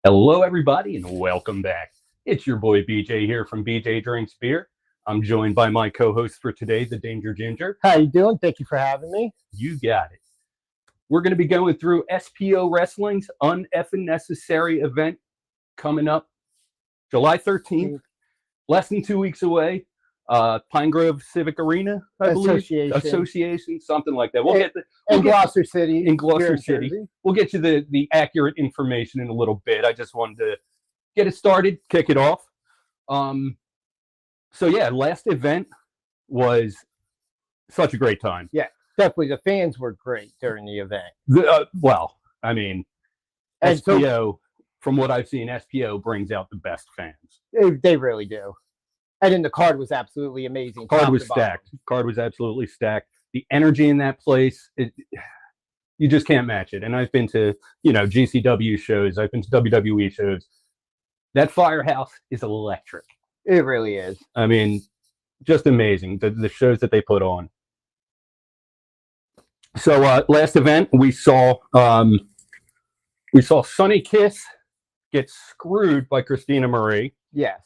Hello, everybody, and welcome back. It's your boy BJ here from BJ Drinks Beer. I'm joined by my co-host for today, the Danger Ginger. How you doing? Thank you for having me. You got it. We're going to be going through SPO Wrestling's Uneffin' Necessary event coming up July 13th, less than 2 weeks away. Pine Grove Civic Arena, I believe. Association, something like that. In Gloucester City. In Gloucester City. We'll get you the accurate information in a little bit. I just wanted to get it started, kick it off. So yeah, last event was such a great time. Yeah, definitely. The fans were great during the event. Well, I mean, and SPO, from what I've seen, SPO brings out the best fans. They really do. And then the card was absolutely amazing. Card was stacked. Card was absolutely stacked. The energy in that place, you just can't match it. And I've been to, GCW shows. I've been to WWE shows. That firehouse is electric. It really is. I mean, just amazing, the shows that they put on. So last event, we saw Sonny Kiss get screwed by Christina Marie. Yes.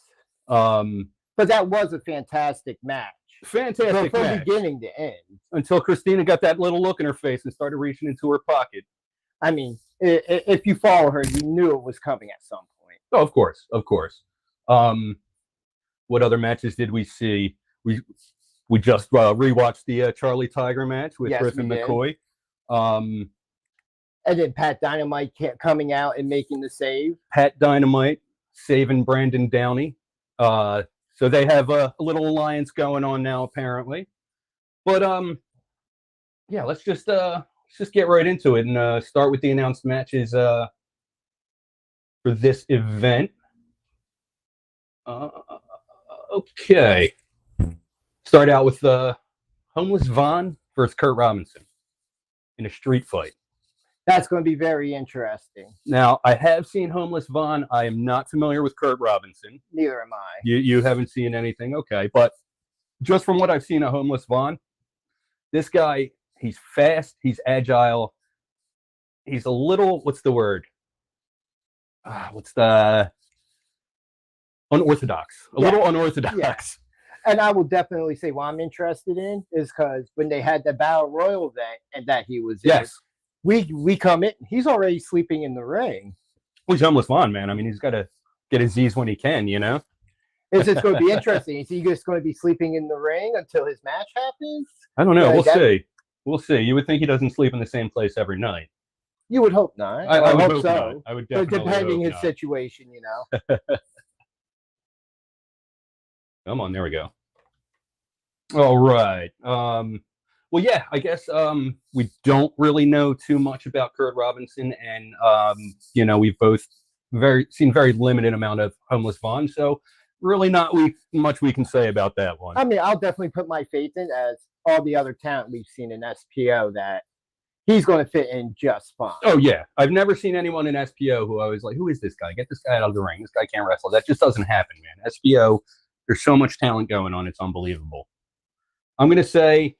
But that was a fantastic match. Fantastic match. From beginning to end. Until Christina got that little look in her face and started reaching into her pocket. I mean, if you follow her, you knew it was coming at some point. Oh, of course, of course. What other matches did we see? We just rewatched the Charlie Tiger match with Griffin McCoy. And then Pat Dynamite coming out and making the save. Pat Dynamite saving Brandon Downey. So they have a little alliance going on now, apparently. But yeah, let's just get right into it and start with the announced matches for this event. Okay. Start out with Homeless Vaughn versus Kurt Robinson in a street fight. That's going to be very interesting. Now, I have seen Homeless Vaughn. I am not familiar with Kurt Robinson. Neither am I. You haven't seen anything? Okay. But just from what I've seen of Homeless Vaughn, this guy, he's fast, he's agile, he's a little, what's the word? Unorthodox. A little unorthodox. Yeah. And I will definitely say what I'm interested in is because when they had the Battle Royal event and that he was in, we come in, he's already sleeping in the ring. Well, he's Homeless Vaughn, man. I mean, he's got to get his Z's when he can, It's just going to be interesting. Is he just going to be sleeping in the ring until his match happens? I don't know. We'll see. We'll see. You would think he doesn't sleep in the same place every night. You would hope not. I would hope so. Not. I would definitely depending his situation, Come on, there we go. All right. Well, yeah, I guess we don't really know too much about Kurt Robinson, and we've both seen very limited amount of Homeless Vaughn, so really not much we can say about that one. I mean, I'll definitely put my faith in, as all the other talent we've seen in SPO, that he's going to fit in just fine. Oh yeah, I've never seen anyone in SPO who I was like, who is this guy? Get this guy out of the ring. This guy can't wrestle. That just doesn't happen, man. SPO, there's so much talent going on. It's unbelievable. I'm going to say,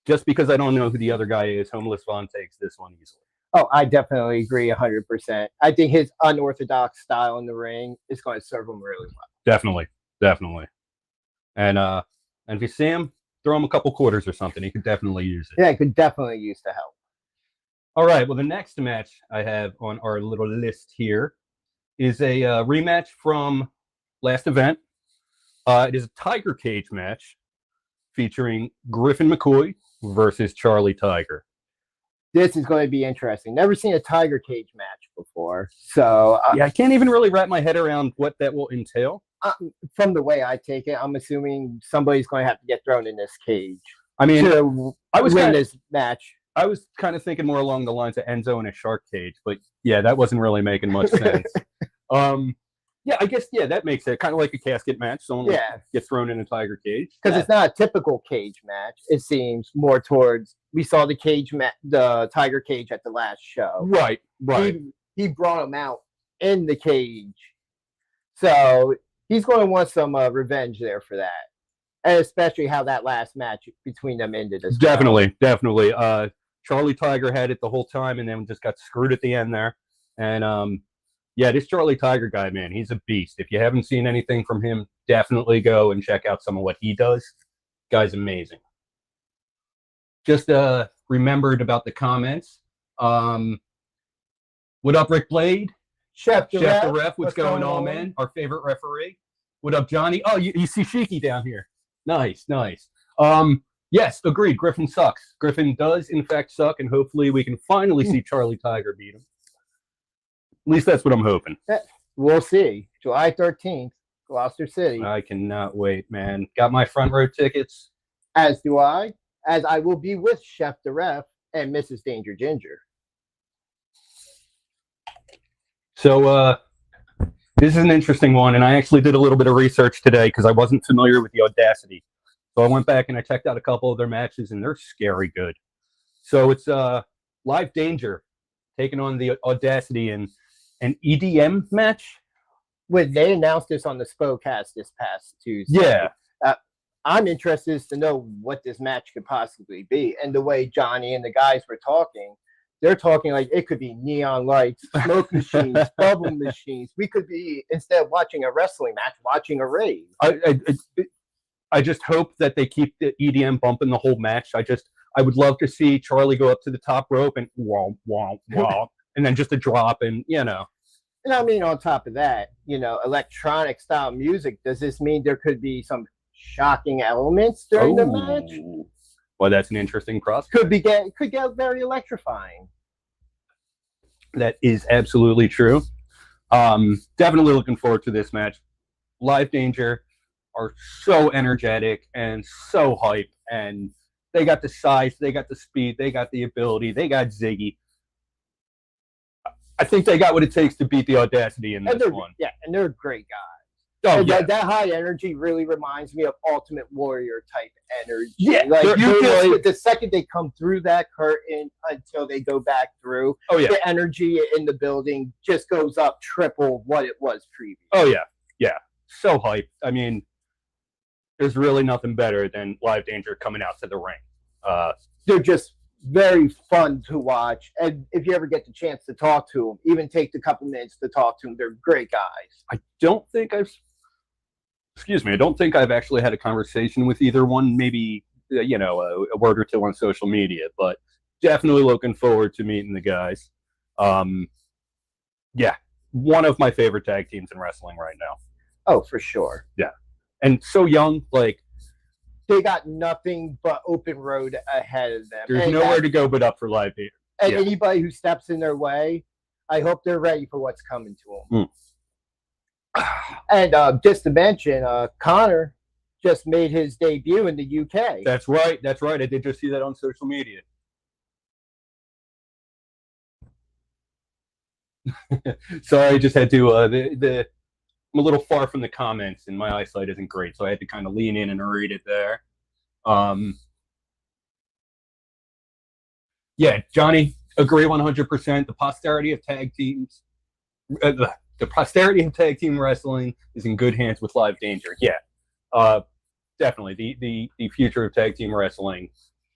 just because I don't know who the other guy is, Homeless Vaughn takes this one easily. Oh, I definitely agree 100%. I think his unorthodox style in the ring is going to serve him really well. Definitely. And if you see him, throw him a couple quarters or something. He could definitely use it. Yeah, he could definitely use the help. All right. Well, the next match I have on our little list here is a rematch from last event. It is a Tiger Cage match featuring Griffin McCoy versus Charlie Tiger. This is going to be interesting. Never seen a Tiger Cage match before. So yeah, I can't even really wrap my head around what that will entail. From the way I take it, I'm assuming somebody's going to have to get thrown in this cage. I mean, I was win this match. I was kind of thinking more along the lines of Enzo in a shark cage, but yeah, that wasn't really making much sense. Yeah, I guess, that makes it kind of like a casket match. Someone gets thrown in a tiger cage. Because it's not a typical cage match. It seems more towards, we saw the tiger cage at the last show. Right. He brought him out in the cage. So he's going to want some revenge there for that. And especially how that last match between them ended as well. Definitely. Charlie Tiger had it the whole time and then just got screwed at the end there. And Yeah, this Charlie Tiger guy, man, he's a beast. If you haven't seen anything from him, definitely go and check out some of what he does. Guy's amazing. Just remembered about the comments. What up, Rick Blade? Chef the Ref, what's going on, man? Our favorite referee. What up, Johnny? Oh, you see Shiki down here. Nice. Yes, agreed. Griffin sucks. Griffin does, in fact, suck, and hopefully we can finally see Charlie Tiger beat him. At least that's what I'm hoping. We'll see. July 13th, Gloucester City. I cannot wait, man. Got my front row tickets. As do I. As I will be with Chef the Ref and Mrs. Danger Ginger. So this is an interesting one, and I actually did a little bit of research today because I wasn't familiar with the Audacity. So I went back and I checked out a couple of their matches, and they're scary good. So it's Live Danger taking on the Audacity in an EDM match. When they announced this on the SPO cast this past Tuesday. Yeah. I'm interested to know what this match could possibly be. And the way Johnny and the guys were talking, they're talking like it could be neon lights, smoke machines, bubble machines. We could be, instead of watching a wrestling match, watching a rave. I just hope that they keep the EDM bumping the whole match. I would love to see Charlie go up to the top rope and womp, womp, womp, and then just a drop and, you know. And I mean, on top of that, you know, electronic style music, does this mean there could be some shocking elements during the match? Well, that's an interesting prospect. Could get very electrifying. That is absolutely true. Definitely looking forward to this match. Live Danger are so energetic and so hype, and they got the size, they got the speed, they got the ability, they got Ziggy. I think they got what it takes to beat the Audacity in this one. Yeah, and they're great guys. Oh, yeah. That high energy really reminds me of Ultimate Warrior type energy. Yeah, like the second they come through that curtain until they go back through, the energy in the building just goes up triple what it was previously. Oh yeah, so hyped. I mean, there's really nothing better than Live Danger coming out to the ring. They're just very fun to watch, and if you ever get the chance to talk to them, even take a couple minutes to talk to them, they're great guys. I don't think I've actually had a conversation with either one. Maybe a word or two on social media, but definitely looking forward to meeting the guys. Yeah, one of my favorite tag teams in wrestling right now. Oh, for sure. Yeah, and so young, like. They got nothing but open road ahead of them. There's nowhere to go but up for Live Danger. And anybody who steps in their way, I hope they're ready for what's coming to them. And just to mention, Connor just made his debut in the UK. That's right. I did just see that on social media. Sorry, I just had to. I'm a little far from the comments, and my eyesight isn't great, so I had to kind of lean in and read it there. Yeah, Johnny, agree 100%. The posterity of tag teams, the posterity of tag team wrestling is in good hands with Live Danger. Yeah, definitely. The future of tag team wrestling,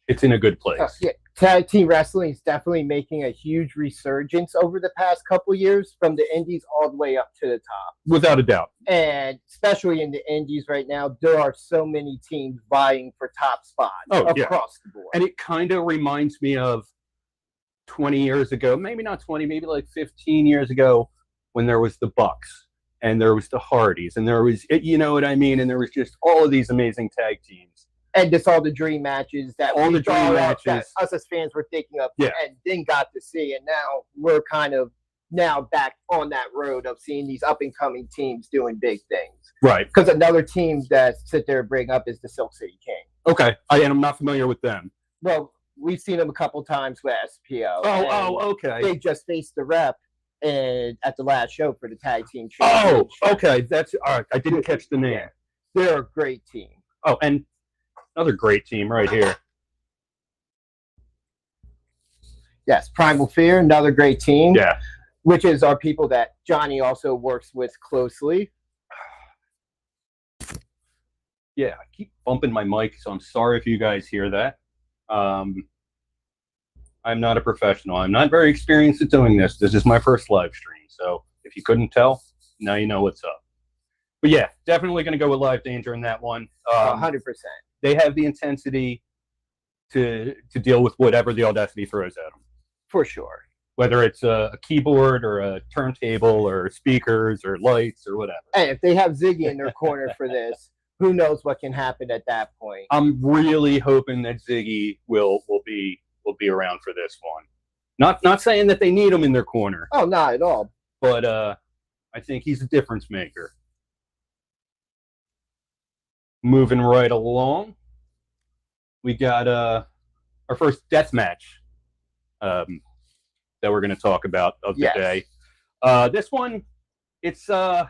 it's in a good place. Yeah. Tag team wrestling is definitely making a huge resurgence over the past couple years, from the indies all the way up to the top. Without a doubt. And especially in the indies right now, there are so many teams vying for top spots across the board. And it kind of reminds me of 20 years ago, maybe not 20, maybe like 15 years ago, when there was the Bucks and there was the Hardys and there was, you know what I mean? And there was just all of these amazing tag teams. And just all the dream matches that us as fans were thinking of and then got to see. And now we're kind of back on that road of seeing these up-and-coming teams doing big things. Right. Because another team that sit there and bring up is the Silk City King. Okay. I'm not familiar with them. Well, we've seen them a couple times with SPO. Okay. They just faced the rep at the last show for the tag team championship. Oh, okay. That's all right. I didn't catch the name. Yeah. They're a great team. Oh, and another great team right here. Yes, Primal Fear, another great team. Yeah. Which is our people that Johnny also works with closely. Yeah, I keep bumping my mic, so I'm sorry if you guys hear that. I'm not a professional. I'm not very experienced at doing this. This is my first live stream, so If you couldn't tell, now you know what's up. But yeah, definitely going to go with Live Danger in that one. 100%. They have the intensity to deal with whatever the Audacity throws at them. For sure. Whether it's a keyboard or a turntable or speakers or lights or whatever. Hey, if they have Ziggy in their corner for this, who knows what can happen at that point? I'm really hoping that Ziggy will be around for this one. Not saying that they need him in their corner. Oh, not at all. But I think he's a difference maker. Moving right along, we got our first death match that we're going to talk about of the day. This one, it's a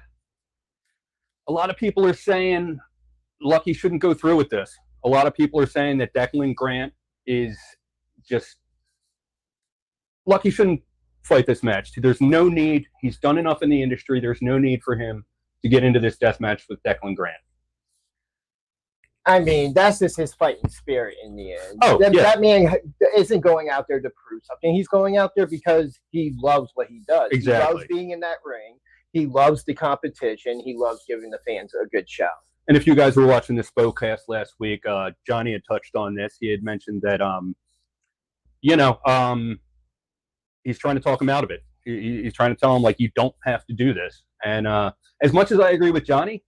lot of people are saying Lucky shouldn't go through with this. A lot of people are saying that Declan Grant is just Lucky shouldn't fight this match. There's no need. He's done enough in the industry. There's no need for him to get into this death match with Declan Grant. I mean, that's just his fighting spirit in the end. Oh, that man isn't going out there to prove something. He's going out there because he loves what he does. Exactly. He loves being in that ring. He loves the competition. He loves giving the fans a good show. And if you guys were watching the SPO cast last week, Johnny had touched on this. He had mentioned that, he's trying to talk him out of it. He's trying to tell him, like, you don't have to do this. And as much as I agree with Johnny,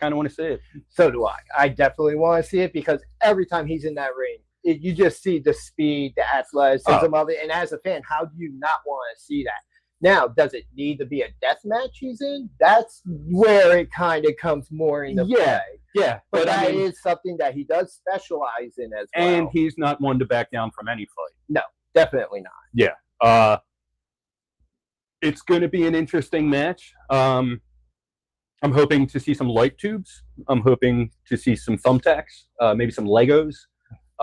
kind of want to see it. So do I. I definitely want to see it because every time he's in that ring, you just see the speed, the athleticism of it. And as a fan, how do you not want to see that? Now, does it need to be a death match he's in? That's where it kind of comes more into play. Yeah. But that is something that he does specialize in as well. And he's not one to back down from any fight. No, definitely not. Yeah. It's going to be an interesting match. I'm hoping to see some light tubes. I'm hoping to see some thumbtacks, maybe some Legos.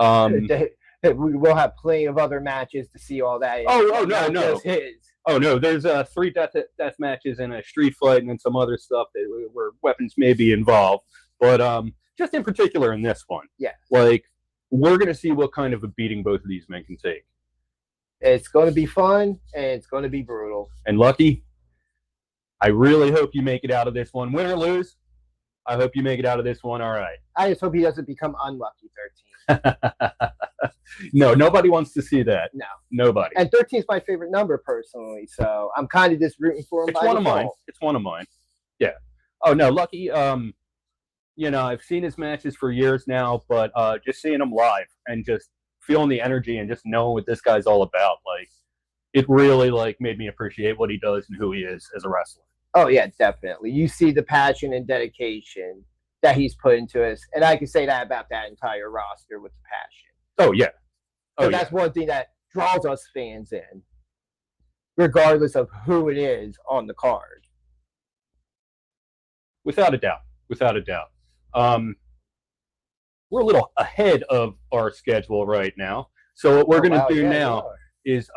We will have plenty of other matches to see all that. No. Just his. Oh, no, there's 3 death matches and a street fight and then some other stuff where weapons may be involved. But just in particular in this one. Yeah. Like, we're going to see what kind of a beating both of these men can take. It's going to be fun, and it's going to be brutal. And Lucky, I really hope you make it out of this one. Win or lose, I hope you make it out of this one all right. I just hope he doesn't become unlucky 13. No, nobody wants to see that. No. Nobody. And 13 is my favorite number personally, so I'm kind of just rooting for him. It's one of mine. It's one of mine. Yeah. Oh, no, Lucky, I've seen his matches for years now, but just seeing him live and just feeling the energy and just knowing what this guy's all about, like, it really, like, made me appreciate what he does and who he is as a wrestler. Oh, yeah, definitely. You see the passion and dedication that he's put into us, and I can say that about that entire roster with the passion. Oh, yeah. That's one thing that draws us fans in, regardless of who it is on the card. Without a doubt. We're a little ahead of our schedule right now. So what we're going to do now is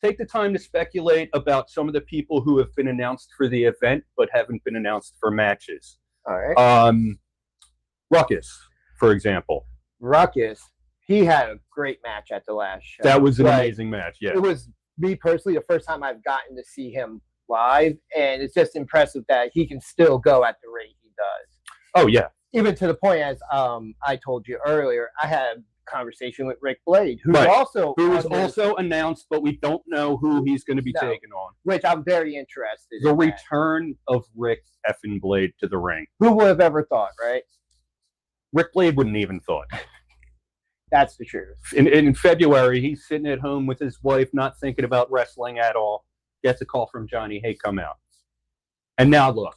take the time to speculate about some of the people who have been announced for the event but haven't been announced for matches. All right. Ruckus, for example. Ruckus, he had a great match at the last show. That was an amazing match, yeah. It was, me personally, the first time I've gotten to see him live, and it's just impressive that he can still go at the rate he does. Oh, yeah. Even to the point, as I told you earlier, I had a conversation with Rick Blade, who was also announced, but we don't know who he's going to be taking on. Which I'm very interested in. The return of Rick effing Blade to the ring. Who would have ever thought, right? Rick Blade wouldn't even thought. That's the truth. In February, he's sitting at home with his wife, not thinking about wrestling at all. Gets a call from Johnny, hey, come out. And now look,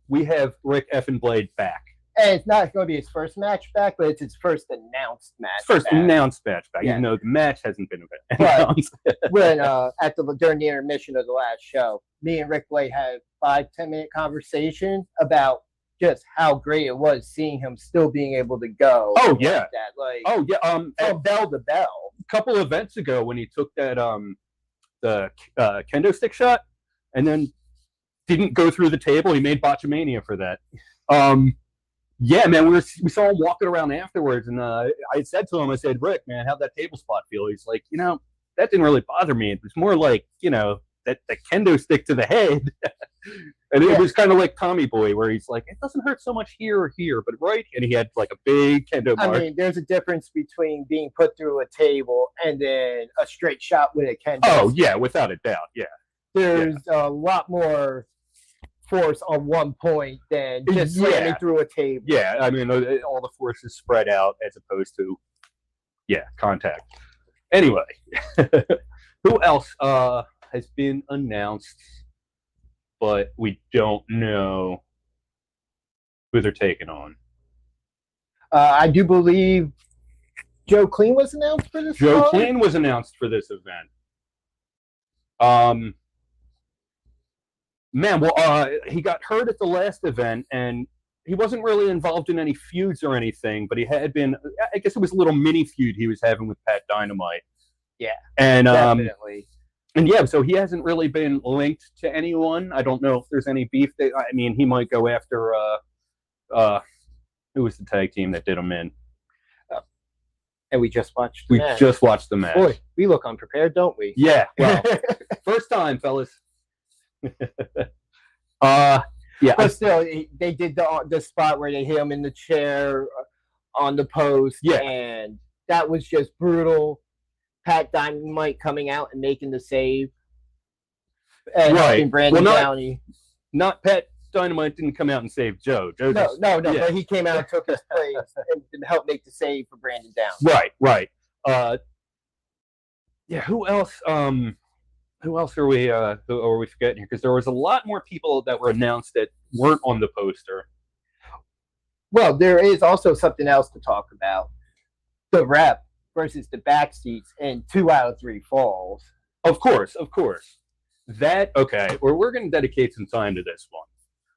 we have Rick effing Blade back. And it's not going to be his first match back, but it's his first announced match. Announced match back, even though the match hasn't been announced. When during the intermission of the last show, me and Rick Blade had a 5-10 minute conversation about just how great it was seeing him still being able to go. Oh yeah, from bell to bell. A couple events ago, when he took that the kendo stick shot, and then didn't go through the table, he made Botchamania for that. Yeah, man, we saw him walking around afterwards, and I said to him, I said, Rick, man, how'd that table spot feel? He's like, that didn't really bother me. It was more like, that kendo stick to the head. And it was kind of like Tommy Boy, where he's like, it doesn't hurt so much here or here, but right. And he had like a big kendo mark. I mean, there's a difference between being put through a table and then a straight shot with a kendo. Oh, yeah, without a doubt. Yeah. There's a lot more force on one point than just slamming through a table. Yeah, I mean, all the force is spread out as opposed to, contact. Anyway, who else has been announced, but we don't know who they're taking on? I do believe Joe Clean was announced for this. Joe Clean was announced for this event. Man, well, he got hurt at the last event, and he wasn't really involved in any feuds or anything, but he had been, I guess it was a little mini feud he was having with Pat Dynamite. Yeah, and definitely. And yeah, so he hasn't really been linked to anyone. I don't know if there's any beef. I mean, he might go after, who was the tag team that did him in? And we just watched the match. Just watched the match. Boy, we look unprepared, don't we? Yeah, well, first time, fellas. Yeah, but still, they did the spot where they hit him in the chair on the post, and that was just brutal. Pat Dynamite coming out and making the save, and helping Brandon Downey. Not Pat Dynamite didn't come out and save Joe. No, but he came out and took his place and helped make the save for Brandon Downey. Right. Yeah, who else? Who else are we forgetting here? Because there was a lot more people that were announced that weren't on the poster. Well, there is also something else to talk about. The rep versus the back seats in 2 out of 3 falls. Of course. We're going to dedicate some time to this one.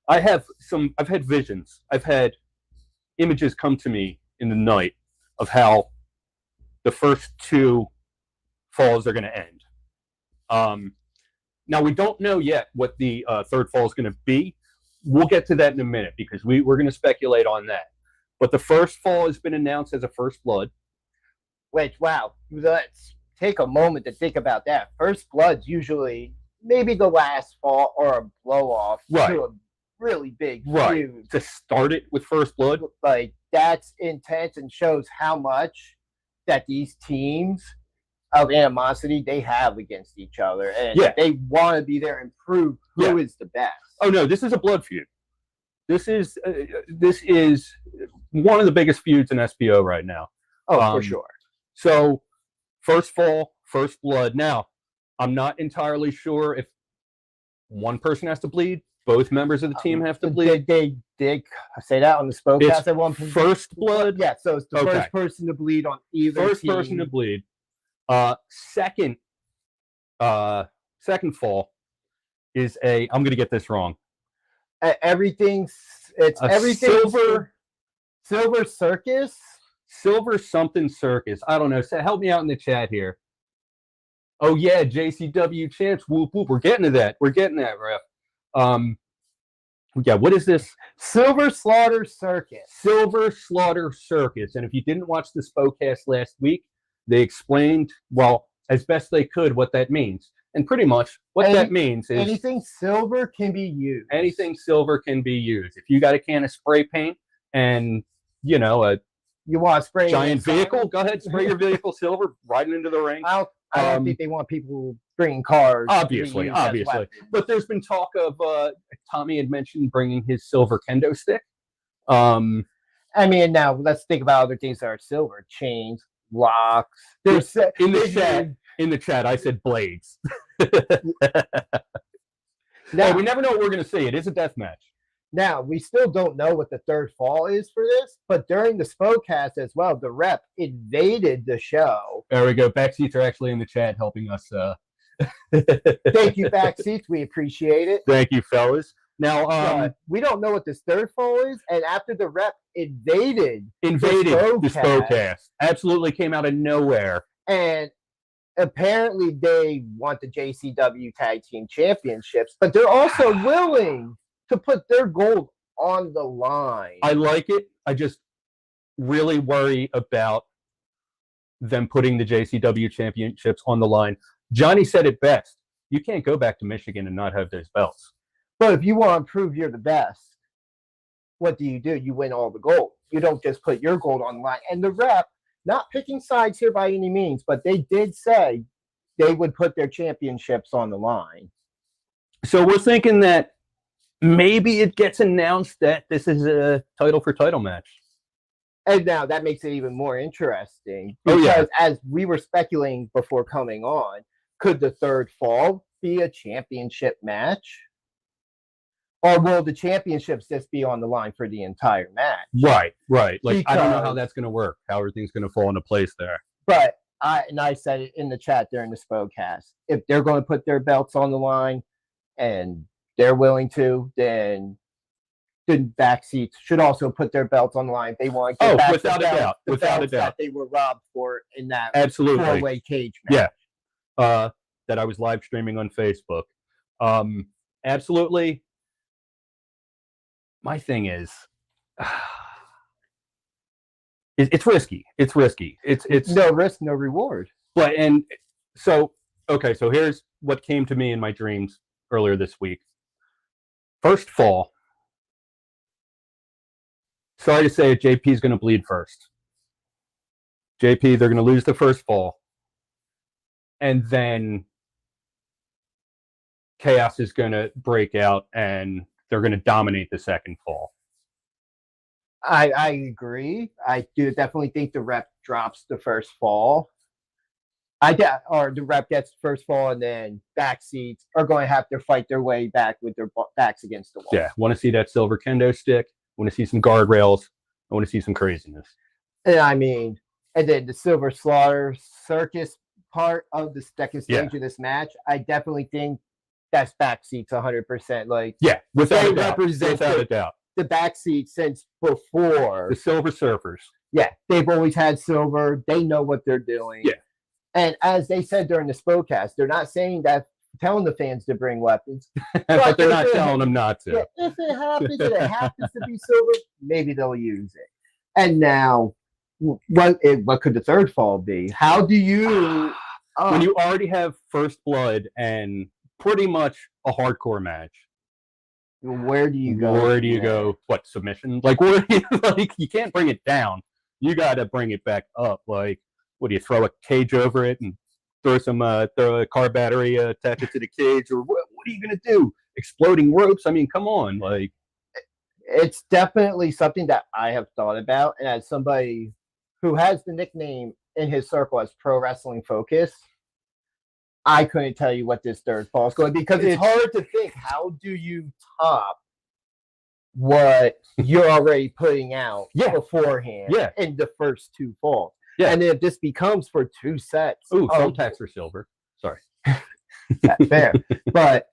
I've had visions. I've had images come to me in the night of how the first 2 falls are going to end. Now, we don't know yet what the third fall is going to be. We'll get to that in a minute because we're going to speculate on that. But the first fall has been announced as a First Blood. Which, wow, let's take a moment to think about that. First Blood's usually maybe the last fall or a blow-off to a really big feud. To start it with First Blood. Like, that's intense and shows how much that these teams of animosity they have against each other. And they want to be there and prove who is the best. Oh, no, this is a blood feud. This is one of the biggest feuds in SPO right now. Oh, for sure. So, first fall, First Blood. Now, I'm not entirely sure if one person has to bleed. Both members of the team have to bleed. They did say that on the Spokecast at one point. First Blood? Yeah, so it's the first person to bleed on either First person to bleed. Second fall is I'm going to get this wrong. Everything Silver Circus? Silver something circus. I don't know. So help me out in the chat here. Oh yeah, JCW champs. Whoop whoop. We're getting to that. Ref. Yeah. What is this? Silver Slaughter Circus. Silver Slaughter Circus. And if you didn't watch the Spokecast last week, they explained, well, as best they could, what that means. And pretty much what that means is anything silver can be used. Anything silver can be used. If you got a can of spray paint and you want to spray giant vehicle, go ahead, spray your vehicle silver, riding into the ring. I don't think they want people bringing cars. Obviously. But there's been talk of Tommy had mentioned bringing his silver kendo stick. I mean, now let's think about other things that are silver: chains, locks. There's in the chat. I said blades. Now we never know what we're going to see. It is a death match. Now, we still don't know what the third fall is for this, but during the Spokecast as well, the rep invaded the show. There we go. Backseats are actually in the chat helping us. Thank you, Backseats. We appreciate it. Thank you, fellas. Now, we don't know what this third fall is, and after the rep invaded the Spokecast, absolutely came out of nowhere. And apparently they want the JCW Tag Team Championships, but they're also willing to put their gold on the line. I like it. I just really worry about them putting the JCW championships on the line. Johnny said it best. you can't go back to Michigan and not have those belts. But if you want to prove you're the best, what do? You win all the gold. You don't just put your gold on the line. And the rep, not picking sides here by any means, but they did say they would put their championships on the line. So we're thinking that maybe it gets announced that this is a title for title match. And now that makes it even more interesting. Because as we were speculating before coming on, could the third fall be a championship match? Or will the championships just be on the line for the entire match? Right. Like, I don't know how that's going to work, how everything's going to fall into place there. But I said it in the chat during the SPOcast, if they're going to put their belts on the line and they're willing to, then the backseats should also put their belts on the line. They want to get back without a doubt. Without a doubt. That they were robbed for in that absolutely four-way cage match. Yeah. That I was live streaming on Facebook. Absolutely. My thing is, it's risky. It's risky. It's no risk, no reward. But so here's what came to me in my dreams earlier this week. First fall. Sorry to say it, JP's going to bleed first. JP, they're going to lose the first fall. And then chaos is going to break out and they're going to dominate the second fall. I agree. I do definitely think the rep drops the first fall. Or the rep gets the first fall, and then backseats are going to have to fight their way back with their backs against the wall. Yeah, want to see that silver kendo stick. Want to see some guardrails. I want to see some craziness. And then the Silver Slaughter Circus part of the second stage of this match, I definitely think that's backseats 100%. Like, yeah, without a doubt. The backseat since before. The Silver Surfers. Yeah, they've always had silver. They know what they're doing. Yeah. And as they said during the SPOcast, they're not saying that, telling the fans to bring weapons. but they're not telling them not to. Yeah, if it happens and it happens to be silver, maybe they'll use it. And now, what could the third fall be? How do you... when you already have First Blood and pretty much a hardcore match, where do you go? Where do you go? What, submission? Like, where do you, like, you can't bring it down. You got to bring it back up. Like, what do you throw a cage over it and throw a car battery, attach it to the cage, or what are you gonna do? Exploding ropes? I mean, come on, like. It's definitely something that I have thought about, and as somebody who has the nickname in his circle as Pro Wrestling Focus, I couldn't tell you what this third fall is going to be, because it's hard to think, how do you top what you're already putting out beforehand in the first two falls? Yeah. And if this becomes for two sets. Ooh, thumbtacks for silver. Sorry. That's fair. But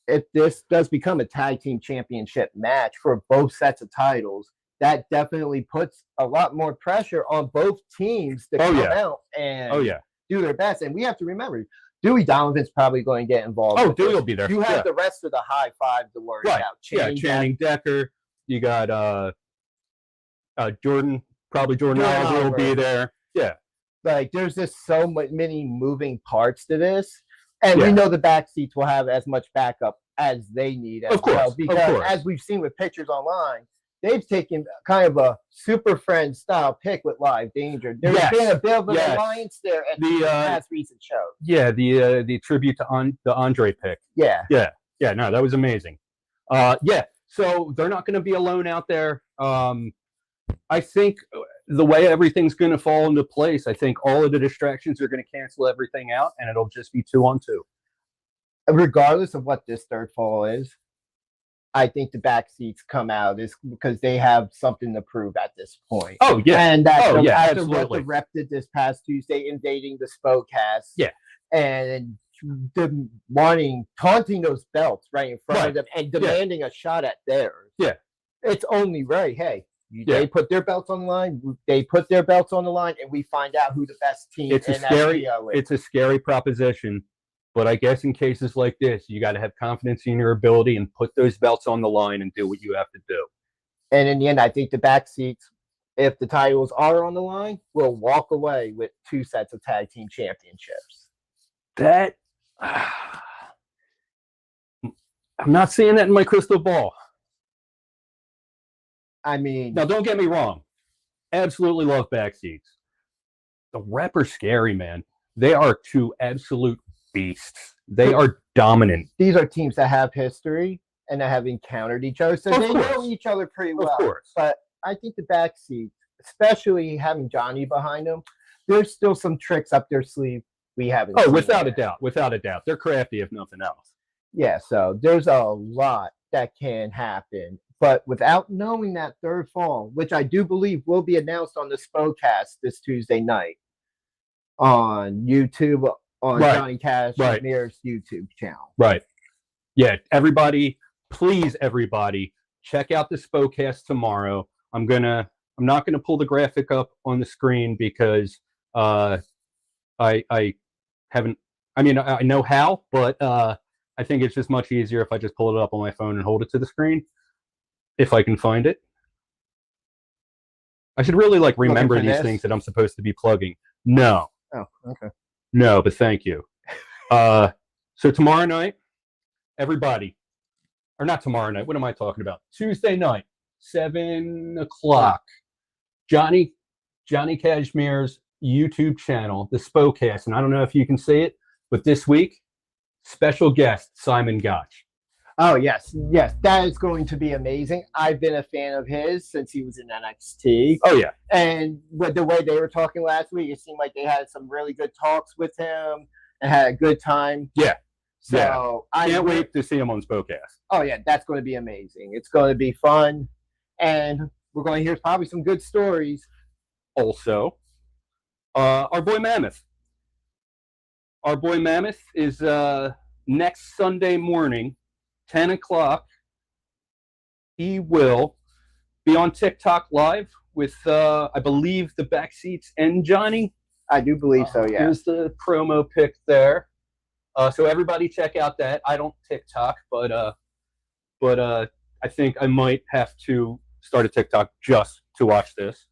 if this does become a tag team championship match for both sets of titles, that definitely puts a lot more pressure on both teams to come out and do their best. And we have to remember, Dewey Donovan's probably going to get involved. Oh, Dewey will be there. You have the rest of the high five to worry about. Channing Decker. You got Jordan. Probably Jordan Oliver will be there. Yeah. Like, there's just so many moving parts to this. And we know the back seats will have as much backup as they need as well. Because as we've seen with pictures online, they've taken kind of a Super Friends style pick with Live Danger. There's been a bit of an alliance there at the past recent shows. Yeah, the tribute to the Andre pick. Yeah, no, that was amazing. So they're not going to be alone out there. I think the way everything's going to fall into place, I think all of the distractions are going to cancel everything out, and it'll just be 2-on-2. Regardless of what this third fall is, I think the back seats come out is because they have something to prove at this point. Oh, yeah. And that's after absolutely. what the rep did this past Tuesday, invading the SPOcast. Yeah. And taunting those belts right in front of them and demanding a shot at theirs. Yeah. It's only right. Hey, they put their belts on the line. They put their belts on the line, and we find out who the best team in SPO is. It's a scary proposition, but I guess in cases like this, you got to have confidence in your ability and put those belts on the line and do what you have to do. And in the end, I think the back seats, if the titles are on the line, will walk away with 2 sets of tag team championships. That I'm not seeing that in my crystal ball. I mean, Now, don't get me wrong. Absolutely love backseats. The rep are scary, man. They are two absolute beasts. They are dominant. These are teams that have history and that have encountered each other, so they know each other pretty well. Of course. But I think the backseats, especially having Johnny behind them, there's still some tricks up their sleeve we haven't seen without yet. a doubt. Without a doubt. They're crafty, if nothing else. Yeah, so there's a lot that can happen. But without knowing that third fall, which I do believe will be announced on the SPO cast this Tuesday night on YouTube, on Johnny Cashmere's YouTube channel. Right. Yeah, everybody, please, everybody, check out the SPO cast tomorrow. I'm not gonna pull the graphic up on the screen because I haven't. I mean, I know how, but I think it's just much easier if I just pull it up on my phone and hold it to the screen, if I can find it. I should really remember these things that I'm supposed to be plugging. No. Oh, okay. No, but thank you. So tomorrow night, everybody, or not tomorrow night. What am I talking about? Tuesday night, 7 o'clock. Johnny Cashmere's YouTube channel, the SPOcast, and I don't know if you can see it, but this week, special guest Simon Gotch. Oh yes, that is going to be amazing. I've been a fan of his since he was in NXT. Oh yeah, and with the way they were talking last week, it seemed like they had some really good talks with him and had a good time. Yeah. So I can't wait to see him on SPOcast. Oh yeah, that's going to be amazing. It's going to be fun, and we're going to hear probably some good stories. Also, our boy Mammoth. Our boy Mammoth is next Sunday morning, 10 o'clock. He will be on TikTok Live with, I believe, the Backseats and Johnny. I do believe so, yeah. Here's the promo pic there. So everybody check out that. I don't TikTok, but I think I might have to start a TikTok just to watch this.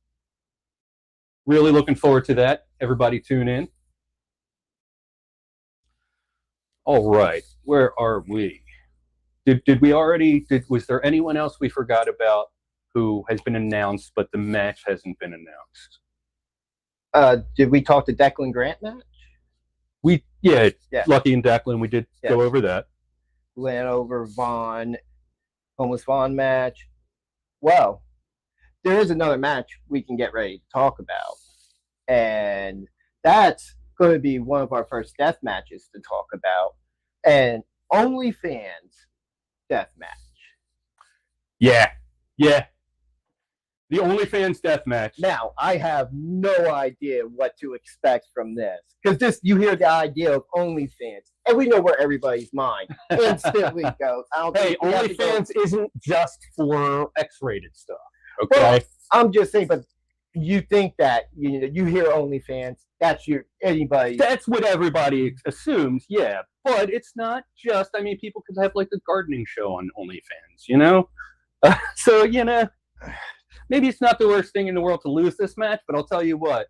Really looking forward to that. Everybody tune in. All right, where are we? Did we already? Was there anyone else we forgot about who has been announced, but the match hasn't been announced? Did we talk to Declan Grant match? Yeah. Lucky and Declan, we did go over that. Went over Vaughn, Homeless Vaughn match. Well, there is another match we can get ready to talk about, and that's going to be one of our first death matches to talk about, and OnlyFans death match. Yeah. The OnlyFans death match. Now, I have no idea what to expect from this, because you hear the idea of OnlyFans, and we know where everybody's mind instantly goes. Hey, OnlyFans isn't just for X-rated stuff. Okay, well, I'm just saying, but you think that you hear OnlyFans, that's anybody. That's what everybody assumes, yeah. But it's not just. I mean, people could have a gardening show on OnlyFans, So maybe it's not the worst thing in the world to lose this match, but I'll tell you what: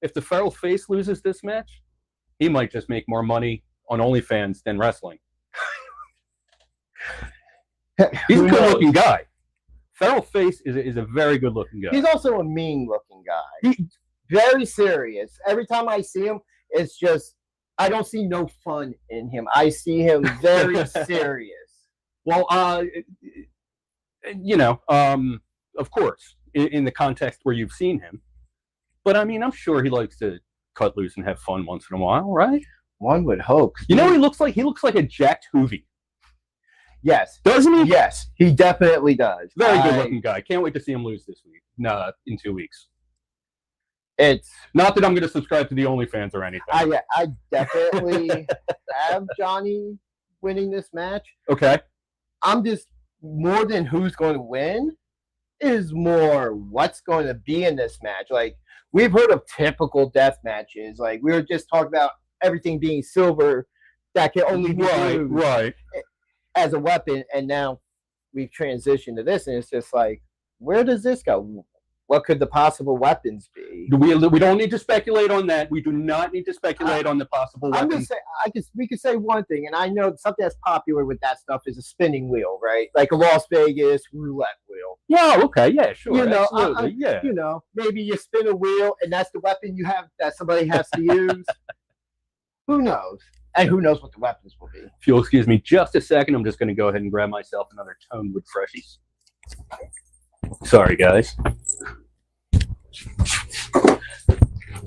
if the feral face loses this match, he might just make more money on OnlyFans than wrestling. He's a good-looking guy. Feral Face is a very good-looking guy. He's also a mean-looking guy. He's very serious. Every time I see him, it's just I don't see no fun in him. I see him very serious. Well, of course, in the context where you've seen him. But I mean, I'm sure he likes to cut loose and have fun once in a while, right? One would hope. He looks like a jacked Hoovy. Yes. Doesn't he? Yes, he definitely does. Very good-looking guy. Can't wait to see him lose this week. No, in 2 weeks. It's not that I'm going to subscribe to the OnlyFans or anything. I definitely have Johnny winning this match. Okay. I'm just more than who's going to win is more what's going to be in this match. We've heard of typical death matches. We were just talking about everything being silver that can only be used as a weapon, and now we've transitioned to this, and it's just where does this go? what could the possible weapons be? We don't need to speculate on that. We do not need to speculate on the possible I'm weapons. just saying, we could say one thing, and I know something that's popular with that stuff is a spinning wheel, right? Like a Las Vegas roulette wheel. Yeah, okay, yeah, sure, You know, absolutely, yeah. You know, maybe you spin a wheel, and that's the weapon you have that somebody has to use. Who knows? And who knows what the weapons will be? If you'll excuse me just a second, I'm just going to go ahead and grab myself another Tonewood Freshies. Sorry, guys.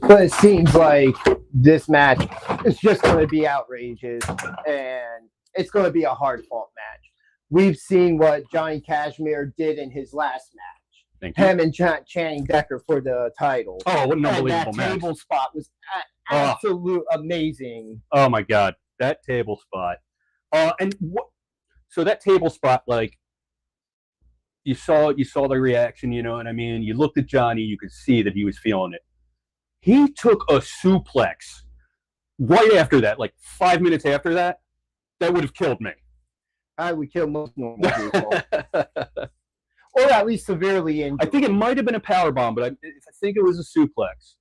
But it seems like this match is just going to be outrageous, and it's going to be a hard-fought match. We've seen what Johnny Cashmere did in his last match. Thank you. Him and Channing Decker for the title. Oh, what an unbelievable that match. Table spot was absolute amazing. Oh my God, that table spot. So that table spot, like, you saw the reaction, you know what I mean? You looked at Johnny, you could see that he was feeling it. He took a suplex right after that, like 5 minutes after that. That would have killed me. I would kill most normal people. Or at least severely injured. I think it might have been a power bomb, but I think it was a suplex.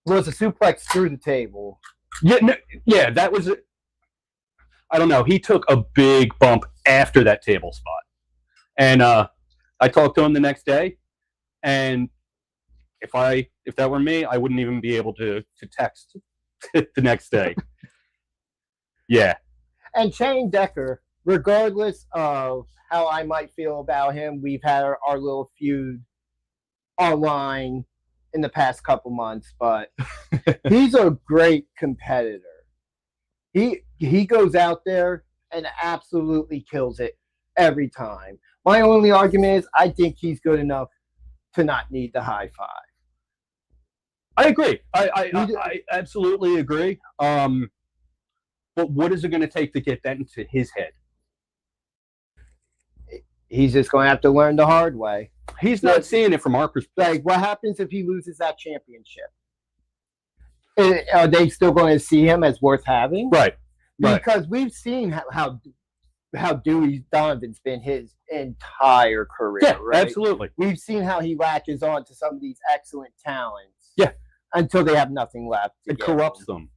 It was a suplex through the table. Yeah, that was it. I don't know. He took a big bump after that table spot. And I talked to him the next day, and if that were me, I wouldn't even be able to text the next day. Yeah. And Channing Decker, regardless of how I might feel about him, we've had our little feud online in the past couple months, but he's a great competitor. He goes out there and absolutely kills it every time. My only argument is I think he's good enough to not need the high five. I agree. I absolutely agree. But what is it going to take to get that into his head? He's just going to have to learn the hard way. He's not seeing it from our perspective. Like, what happens if he loses that championship? Are they still going to see him as worth having? Right. Because we've seen how Dewey Donovan's been his entire career. Yeah, right? Absolutely. We've seen how he latches on to some of these excellent talents. Yeah. Until they have nothing left. It corrupts them.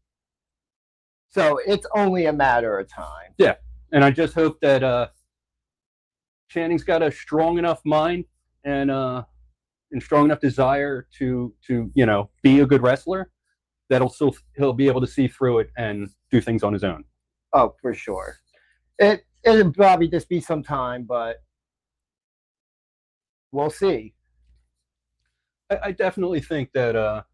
So it's only a matter of time. Yeah. And I just hope that Channing's got a strong enough mind and strong enough desire to be a good wrestler that he'll be able to see through it and do things on his own. Oh, for sure. It'll probably just be some time, but we'll see. I definitely think that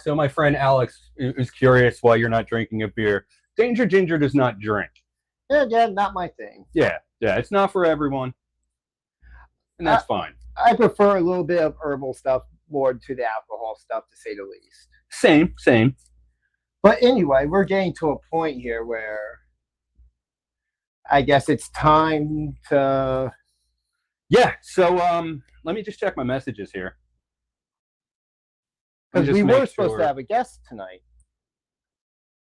so my friend Alex is curious why you're not drinking a beer. Danger Ginger does not drink. Yeah, not my thing. Yeah, it's not for everyone, and that's fine. I prefer a little bit of herbal stuff more to the alcohol stuff, to say the least. Same. But anyway, we're getting to a point here where I guess it's time to... Yeah, so let me just check my messages here. Because we were supposed to have a guest tonight.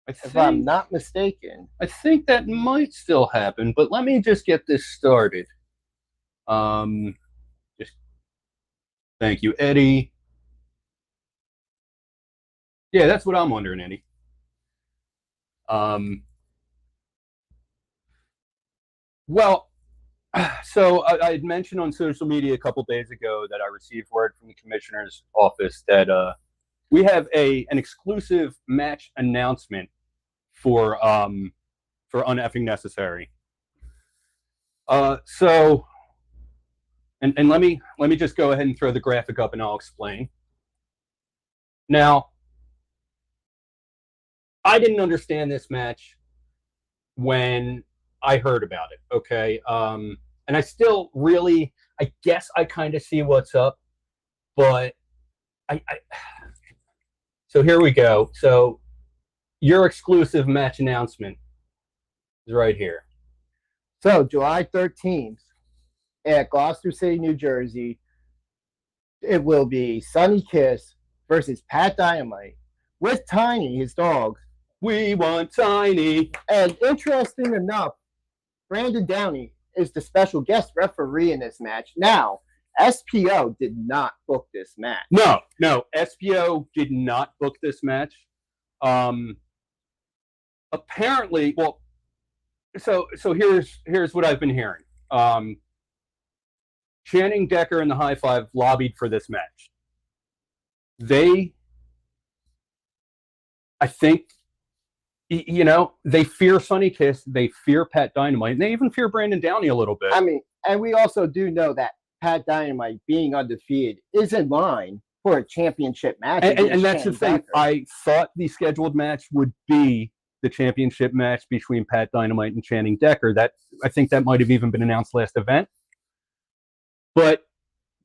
If I'm not mistaken. I think that might still happen, but let me just get this started. Just thank you, Eddie. Yeah, that's what I'm wondering, Eddie. Well, so I had mentioned on social media a couple days ago that I received word from the commissioner's office that we have an exclusive match announcement for Uneffing Necessary. So, and let me just go ahead and throw the graphic up and I'll explain. Now, I didn't understand this match when I heard about it, okay? And I still really, I guess I kind of see what's up, but so here we go. So your exclusive match announcement is right here. So July 13th at Gloucester City, New Jersey, it will be Sonny Kiss versus Pat Dynamite with Tiny, his dog. We want Tiny. And interesting enough, Brandon Downey is the special guest referee in this match. Now, SPO did not book this match. No, SPO did not book this match. Apparently, well, so here's what I've been hearing. Channing Decker and the High Five lobbied for this match. I think, they fear Sonny Kiss, they fear Pat Dynamite, and they even fear Brandon Downey a little bit. I mean, and we also do know that Pat Dynamite being undefeated is in line for a championship match. And that's the thing. I thought the scheduled match would be the championship match between Pat Dynamite and Channing Decker. I think that might have even been announced last event. But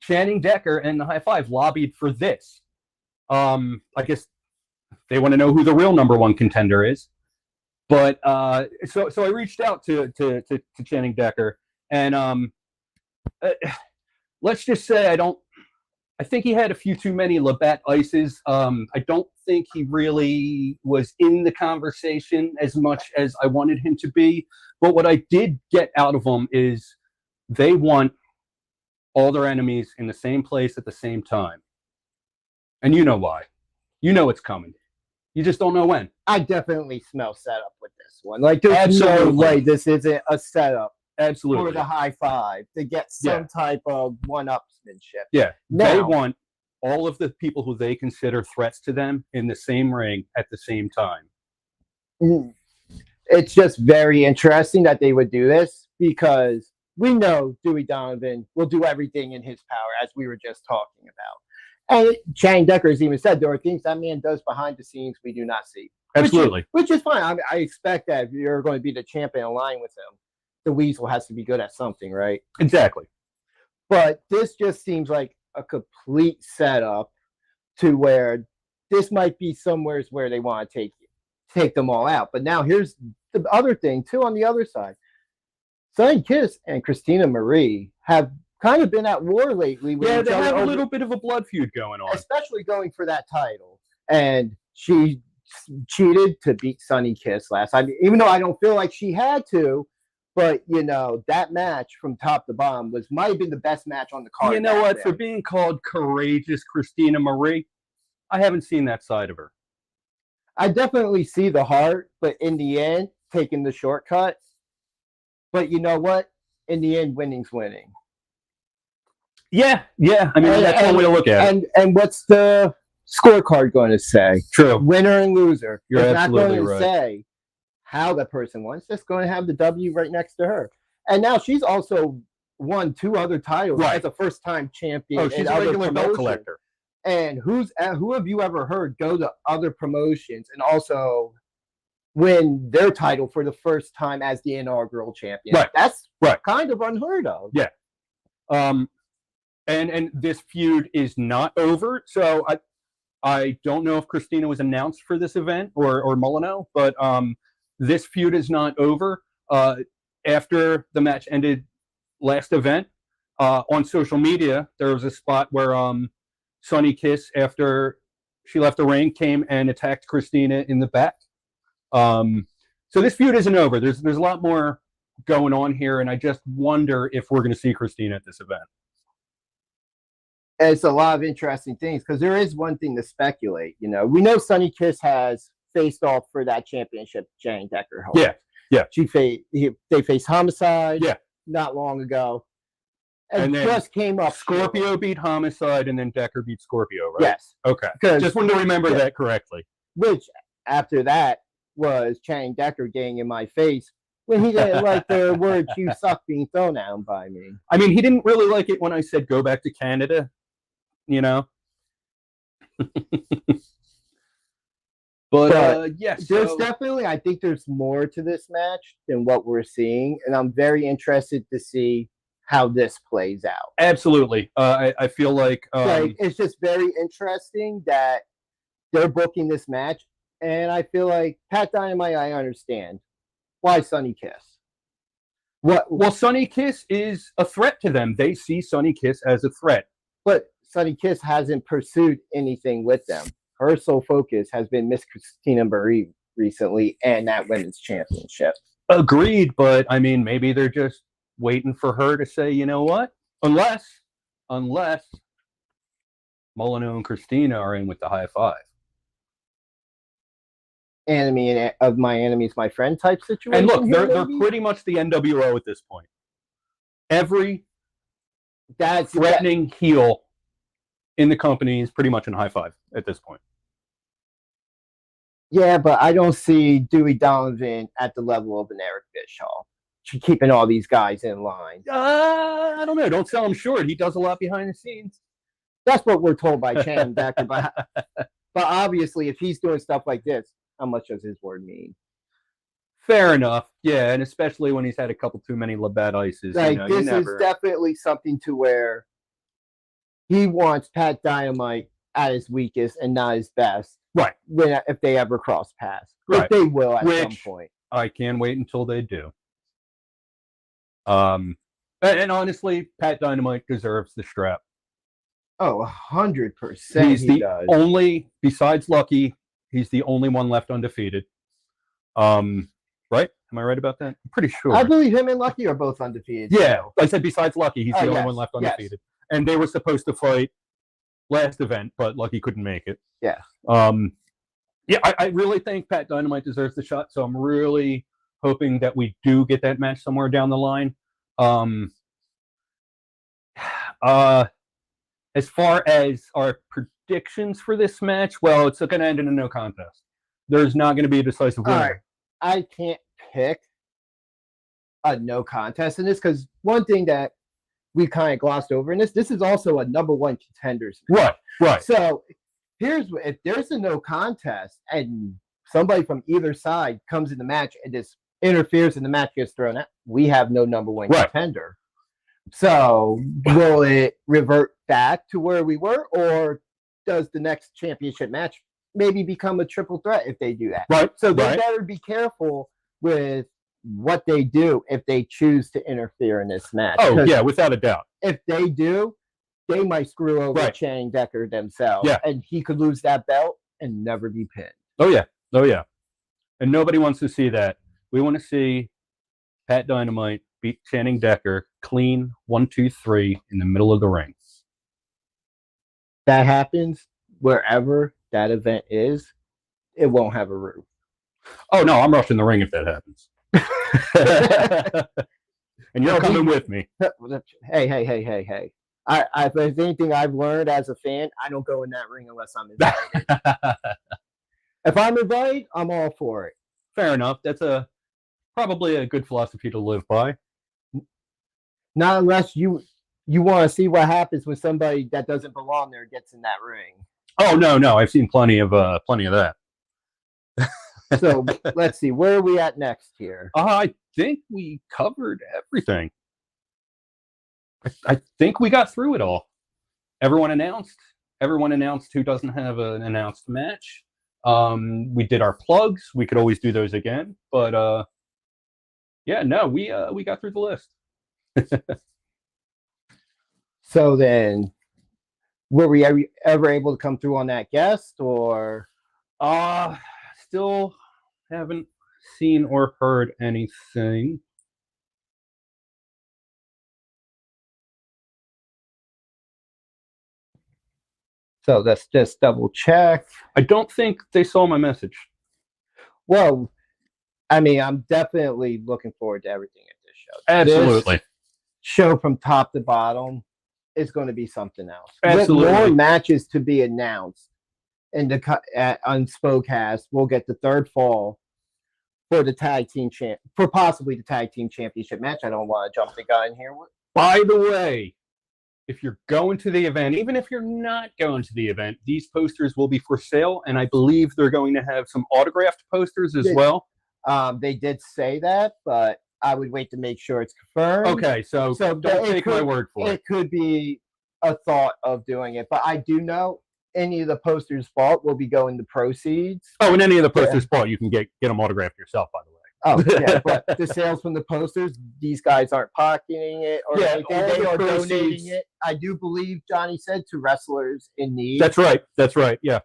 Channing Decker and the High Five lobbied for this. I guess they want to know who the real number one contender is. But so I reached out to Channing Decker, and let's just say I think he had a few too many Labatt Ices. I don't think he really was in the conversation as much as I wanted him to be. But what I did get out of him is they want all their enemies in the same place at the same time. And you know why. You know it's coming. You just don't know when. I definitely smell setup with this one. Like, there's no way this isn't a setup. Absolutely. For the High Five to get some type of one-upsmanship. Yeah. Now, they want all of the people who they consider threats to them in the same ring at the same time. It's just very interesting that they would do this because we know Dewey Donovan will do everything in his power, as we were just talking about. And Channing Decker has even said there are things that man does behind the scenes we do not see. Absolutely. Which is fine. I mean, I expect that if you're going to be the champion aligned with him, the Weasel has to be good at something, right? Exactly. But this just seems like a complete setup to where this might be somewhere where they want to take them all out. But now here's the other thing, too, on the other side. Sonny Kiss and Christina Marie have kind of been at war lately. Yeah, they have a little bit of a blood feud going on. Especially going for that title. And she cheated to beat Sonny Kiss last time, even though I don't feel like she had to. But, that match from top to bottom might have been the best match on the card. You know what? For being called courageous Christina Marie, I haven't seen that side of her. I definitely see the heart, but in the end, taking the shortcut. But you know what? In the end, winning's winning. Yeah. I mean, that's one way to look at it. And what's the scorecard going to say? True. Winner and loser. You're absolutely not going to say how the person won. It's just going to have the W right next to her. And now she's also won 2 other titles as a first-time champion. Oh, she's a regular belt collector. And who have you ever heard go to other promotions and also win their title for the first time as the inaugural champion? Right. That's kind of unheard of. Yeah. And this feud is not over. So I don't know if Christina was announced for this event or Molyneux, but this feud is not over. After the match ended last event, on social media, there was a spot where Sonny Kiss, after she left the ring, came and attacked Christina in the back. So this feud isn't over. There's a lot more going on here, and I just wonder if we're going to see Christina at this event. It's a lot of interesting things because there is one thing to speculate. We know Sonny Kiss has faced off for that championship. Channing Decker holds. Yeah. They faced Homicide. Yeah. Not long ago. And then just came up. Scorpio beat Homicide, and then Decker beat Scorpio, right? Yes. Okay. Just wanted to remember that correctly. Which, after that, was Channing Decker getting in my face when he didn't like the word "you suck" being thrown at him by me. I mean, he didn't really like it when I said go back to Canada, But yes, there's definitely, I think there's more to this match than what we're seeing, and I'm very interested to see how this plays out. Absolutely. I feel like it's just very interesting that they're booking this match, and I feel like Pat Dynamite, I understand. Why Sonny Kiss? Well, Sonny Kiss is a threat to them. They see Sonny Kiss as a threat. But Sonny Kiss hasn't pursued anything with them. Her sole focus has been Miss Christina Marie recently and that women's championship. Agreed, but I mean, maybe they're just waiting for her to say, you know what? Unless Molyneux and Christina are in with the high five. Enemy of my enemy is my friend type situation. And look, here, they're pretty much the NWO at this point. Every threatening heel in the company is pretty much in high five at this point. Yeah, but I don't see Dewey Donovan at the level of an Eric Bischoff. She's keeping all these guys in line. I don't know. Don't sell him short. He does a lot behind the scenes. That's what we're told by Chan Decker. But obviously, if he's doing stuff like this, how much does his word mean? Fair enough. Yeah, and especially when he's had a couple too many Labatt ices. Like, this is definitely something to where he wants Pat Dynamite at his weakest and not his best. Right. If they ever cross paths. Right. If they will at some point. I can't wait until they do. And honestly, Pat Dynamite deserves the strap. Oh, 100%. He's the only, besides Lucky, he's the only one left undefeated. Right? Am I right about that? I'm pretty sure. I believe him and Lucky are both undefeated. Yeah, I said besides Lucky, he's the only one left undefeated. Yes. And they were supposed to fight last event, but Lucky couldn't make it. Yeah. I really think Pat Dynamite deserves the shot, so I'm really hoping that we do get that match somewhere down the line. As far as our predictions for this match, well, it's going to end in a no contest. There's not going to be a decisive winner. Right. I can't pick a no contest in this because one thing that we kind of glossed over in this is also a number one contenders match. Right. So if there's a no contest and somebody from either side comes in the match and just interferes and the match gets thrown out, we have no number one contender. So will it revert back to where we were, or does the next championship match maybe become a triple threat if they do that? Right. So they better be careful with what they do if they choose to interfere in this match. Oh, yeah, without a doubt. If they do, they might screw over Channing Decker themselves. Yeah. And he could lose that belt and never be pinned. Oh, yeah. And nobody wants to see that. We want to see Pat Dynamite beat Channing Decker clean 1, 2, 3 in the middle of the ring. That happens wherever that event is, it won't have a roof. Oh, no, I'm rushing the ring if that happens. And you're coming with me. Hey. If there's anything I've learned as a fan, I don't go in that ring unless I'm invited. If I'm invited, I'm all for it. Fair enough. That's probably a good philosophy to live by. Not unless you want to see what happens when somebody that doesn't belong there gets in that ring. Oh, no. I've seen plenty of that. So let's see. Where are we at next here? I think we covered everything. I think we got through it all. Everyone announced who doesn't have an announced match. We did our plugs. We could always do those again. But we got through the list. So then, were we ever able to come through on that guest, or? Still haven't seen or heard anything. So let's just double check. I don't think they saw my message. Well, I mean, I'm definitely looking forward to everything at this show. Absolutely. This show from top to bottom is going to be something else. Absolutely. With more matches to be announced on Spocast, we'll get the third fall for the possibly the tag team championship match. I don't want to jump the gun here. By the way, if you're going to the event, even if you're not going to the event, these posters will be for sale, and I believe they're going to have some autographed posters as well. They did say that, but I would wait to make sure it's confirmed. Okay, so don't take my word for it. It could be a thought of doing it, but I do know any of the posters bought will be going to proceeds. Oh, and any of the posters bought, you can get them autographed yourself, by the way. Oh, yeah, but the sales from the posters, these guys aren't pocketing it or anything. They are donating it. I do believe Johnny said to wrestlers in need. That's right. Yeah.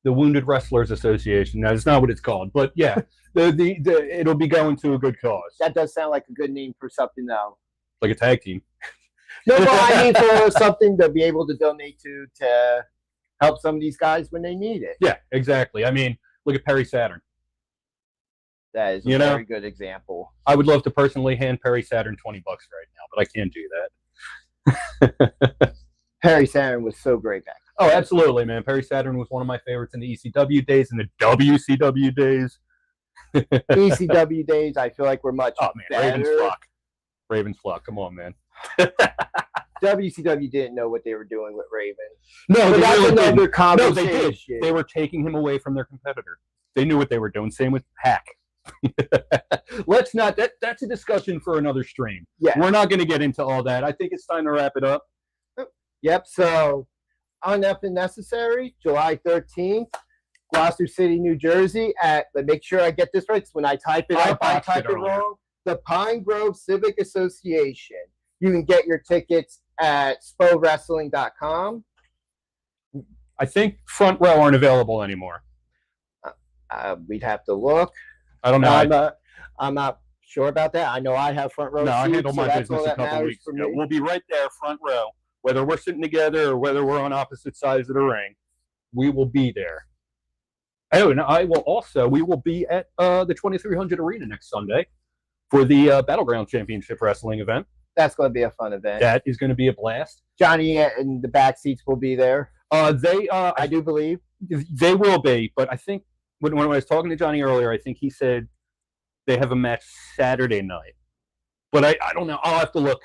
the Wounded Wrestlers Association. Now, it's not what it's called, but yeah, it'll be going to a good cause. That does sound like a good name for something, though. Like a tag team. No, but I mean for something to be able to donate to help some of these guys when they need it. Yeah, exactly. I mean, look at Perry Saturn. That is a very good example. I would love to personally hand Perry Saturn $20 right now, but I can't do that. Perry Saturn was so great back. Oh, absolutely, man. Perry Saturn was one of my favorites in the ECW days and the WCW days. ECW days, I feel like we're much better. Raven's Flock. Come on, man. WCW didn't know what they were doing with Raven. No, but that's really another conversation. No, they did. They were taking him away from their competitor. They knew what they were doing. Same with Hack. Let's not. That's a discussion for another stream. Yeah, we're not going to get into all that. I think it's time to wrap it up. Yep. So, Uneffing Necessary, July 13th, Gloucester City, New Jersey. Make sure I get this right. When I type it up, I type it wrong. The Pine Grove Civic Association. You can get your tickets at spowrestling.com. I think front row aren't available anymore. We'd have to look. I don't know. I'm not sure about that. I know I have front row. No, I handled my business a couple weeks ago. We'll be right there, front row. Whether we're sitting together or whether we're on opposite sides of the ring, we will be there. Oh, and we will be at the 2300 Arena next Sunday for the Battleground Championship Wrestling event. That's going to be a fun event. That is going to be a blast. Johnny and the back seats will be there. I do believe they will be, but I think when I was talking to Johnny earlier, I think he said they have a match Saturday night. But I don't know. I'll have to look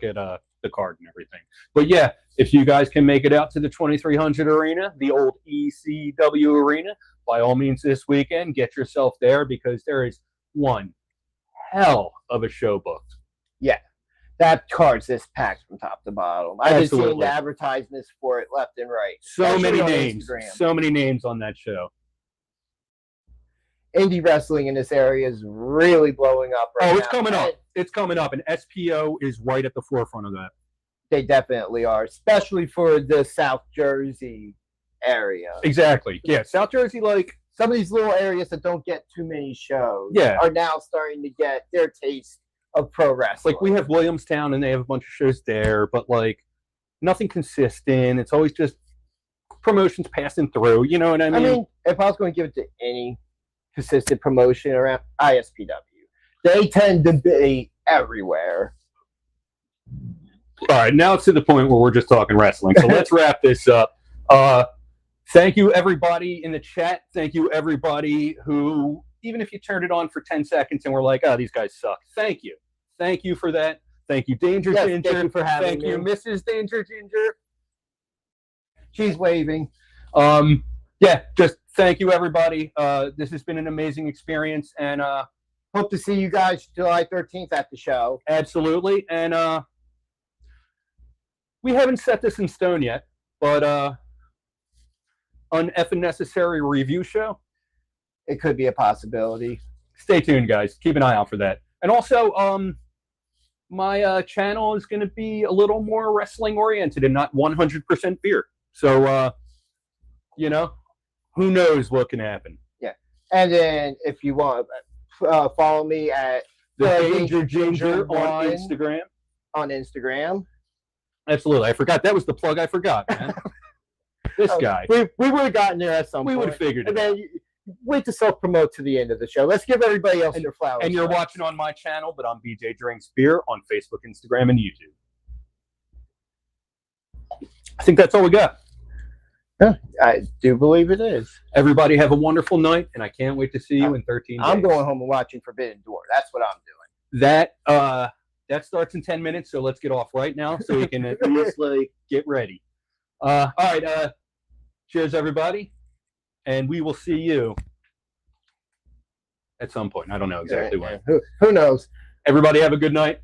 at the card and everything. But yeah, if you guys can make it out to the 2300 Arena, the old ECW Arena, by all means this weekend, get yourself there because there is one hell of a show booked. Yeah. That card's just packed from top to bottom. I've been seeing the advertisements for it left and right. So many names. So many names on that show. Indie wrestling in this area is really blowing up right now. It's coming up. It's coming up, and SPO is right at the forefront of that. They definitely are, especially for the South Jersey area. Exactly. Yeah, South Jersey, like some of these little areas that don't get too many shows, are now starting to get their taste of pro wrestling. Like we have Williamstown, and they have a bunch of shows there, but like nothing consistent. It's always just promotions passing through. You know what I mean? I mean, if I was going to give it to any consistent promotion around ISPW, they tend to be everywhere. All right, now it's to the point where we're just talking wrestling. So let's wrap this up. Thank you, everybody in the chat. Thank you, everybody who, even if you turned it on for 10 seconds and were like, oh, these guys suck. Thank you. Thank you for that. Thank you, Danger Ginger. Thank you for having me. Thank you, Mrs. Danger Ginger. She's waving. Yeah, just thank you, everybody. This has been an amazing experience, and hope to see you guys July 13th at the show. Absolutely. And we haven't set this in stone yet, but an effing necessary review show. It could be a possibility. Stay tuned, guys. Keep an eye out for that. And also, my channel is going to be a little more wrestling oriented and not 100% beer. So, you know, who knows what can happen. Yeah. And then if you want, follow me at the Danger Ginger on Instagram. On Instagram. Absolutely. I forgot. That was the plug I forgot, man. This guy. We would have gotten there at some point. We would have figured it out. Wait to self-promote to the end of the show. Let's give everybody else their flowers. And you're watching on my channel, but I'm BJ Drinks Beer on Facebook, Instagram, and YouTube. I think that's all we got. Yeah, I do believe it is. Everybody have a wonderful night, and I can't wait to see you in 13 days. I'm going home and watching Forbidden Door. That's what I'm doing. That starts in 10 minutes, so let's get off right now so we can at least get ready. All right. Cheers, everybody. And we will see you at some point. I don't know exactly when. Who knows? Everybody have a good night.